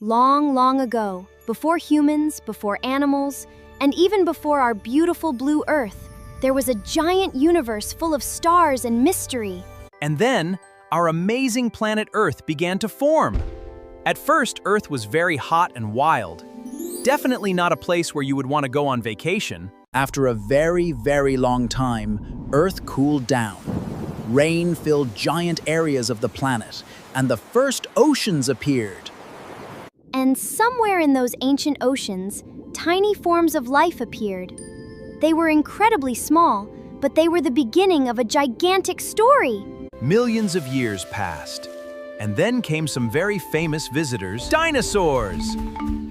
Long, long ago, before humans, before animals, and even before our beautiful blue Earth, there was a giant universe full of stars and mystery. And then, our amazing planet Earth began to form. At first, Earth was very hot and wild. Definitely not a place where you would want to go on vacation. After a very, very long time, Earth cooled down. Rain filled giant areas of the planet, and the first oceans appeared. And somewhere in those ancient oceans, tiny forms of life appeared. They were incredibly small, but they were the beginning of a gigantic story. Millions of years passed, and then came some very famous visitors, dinosaurs.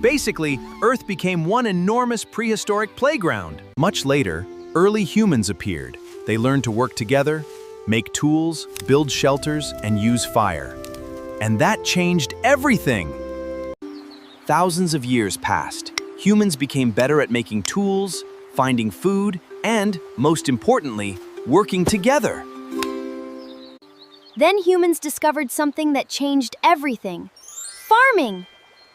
Basically, Earth became one enormous prehistoric playground. Much later, early humans appeared. They learned to work together, make tools, build shelters, and use fire. And that changed everything. Thousands of years passed. Humans became better at making tools, finding food, and, most importantly, working together. Then humans discovered something that changed everything: farming.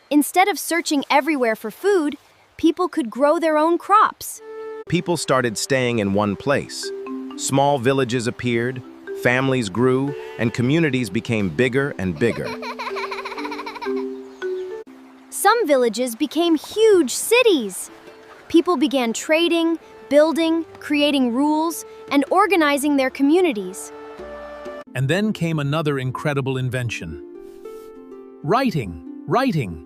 Instead of searching everywhere for food, people could grow their own crops. People started staying in one place. Small villages appeared, families grew, and communities became bigger and bigger. Some villages became huge cities. People began trading, building, creating rules, and organizing their communities. And then came another incredible invention. Writing.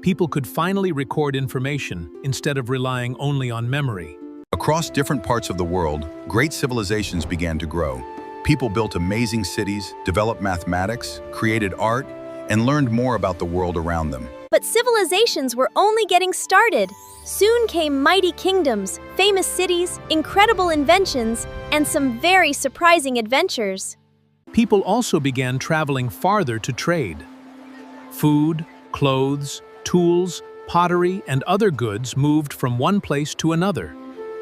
People could finally record information instead of relying only on memory. Across different parts of the world, great civilizations began to grow. People built amazing cities, developed mathematics, created art, and learned more about the world around them. But civilizations were only getting started. Soon came mighty kingdoms, famous cities, incredible inventions, and some very surprising adventures. People also began traveling farther to trade. Food, clothes, tools, pottery, and other goods moved from one place to another.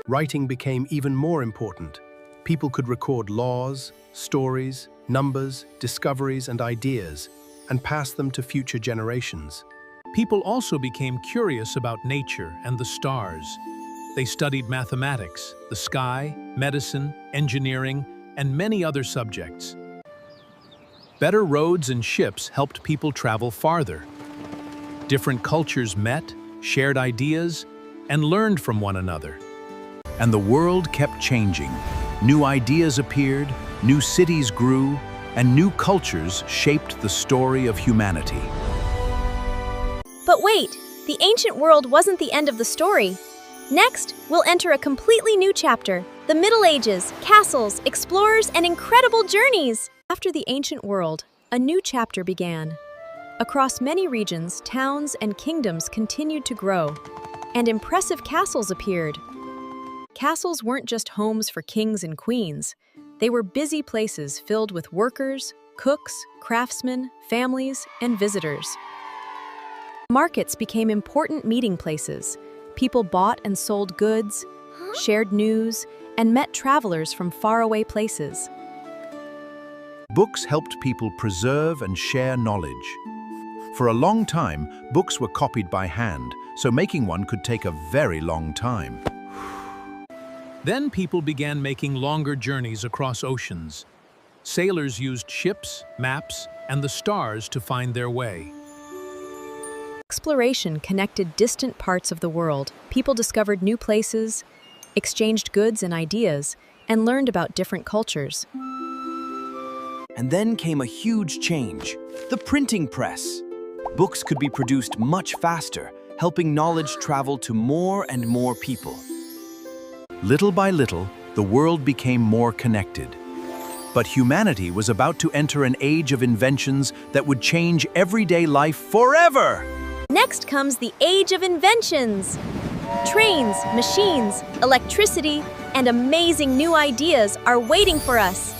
Writing became even more important. People could record laws, stories, numbers, discoveries, and ideas, and pass them to future generations. People also became curious about nature and the stars. They studied mathematics, the sky, medicine, engineering, and many other subjects. Better roads and ships helped people travel farther. Different cultures met, shared ideas, and learned from one another. And the world kept changing. New ideas appeared, new cities grew, and new cultures shaped the story of humanity. But wait, the ancient world wasn't the end of the story. Next, we'll enter a completely new chapter: the Middle Ages, castles, explorers, and incredible journeys. After the ancient world, a new chapter began. Across many regions, towns and kingdoms continued to grow, and impressive castles appeared. Castles weren't just homes for kings and queens. They were busy places filled with workers, cooks, craftsmen, families, and visitors. Markets became important meeting places. People bought and sold goods, shared news, and met travelers from faraway places. Books helped people preserve and share knowledge. For a long time, books were copied by hand, so making one could take a very long time. Then people began making longer journeys across oceans. Sailors used ships, maps, and the stars to find their way. Exploration connected distant parts of the world. People discovered new places, exchanged goods and ideas, and learned about different cultures. And then came a huge change: the printing press. Books could be produced much faster, helping knowledge travel to more and more people. Little by little, the world became more connected. But humanity was about to enter an age of inventions that would change everyday life forever. Next comes the Age of Inventions. Trains, machines, electricity, and amazing new ideas are waiting for us.